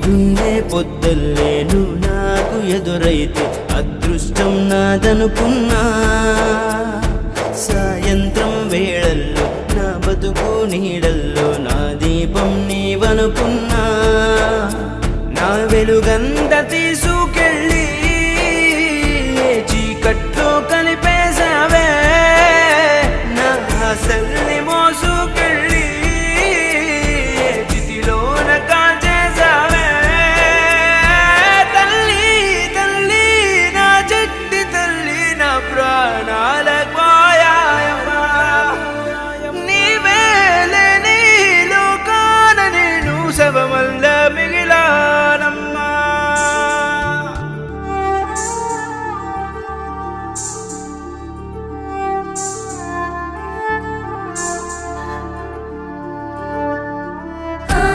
పొద్దున్నే పొద్దుల్లే నువ్వు నాకు ఎదురైతే అదృష్టం నాదనుకున్నా. సాయంత్రం వేళల్లో నా బతుకు నీడల్లో నా దీపం నీవనుకున్నా. నా వెలుగంత తీసుకెళ్ళి చీకట్లో కలిపేశావే, నా ఆశల్ని మోసుకెళ్ళి చితిలోన కాల్చేశావే. తల్లి తల్లి నా చెట్టి తల్లి నా ప్రాణాల పోయాయమ్మా. నీవే లేని లోకాన నేను శవమల్ల మిగిలి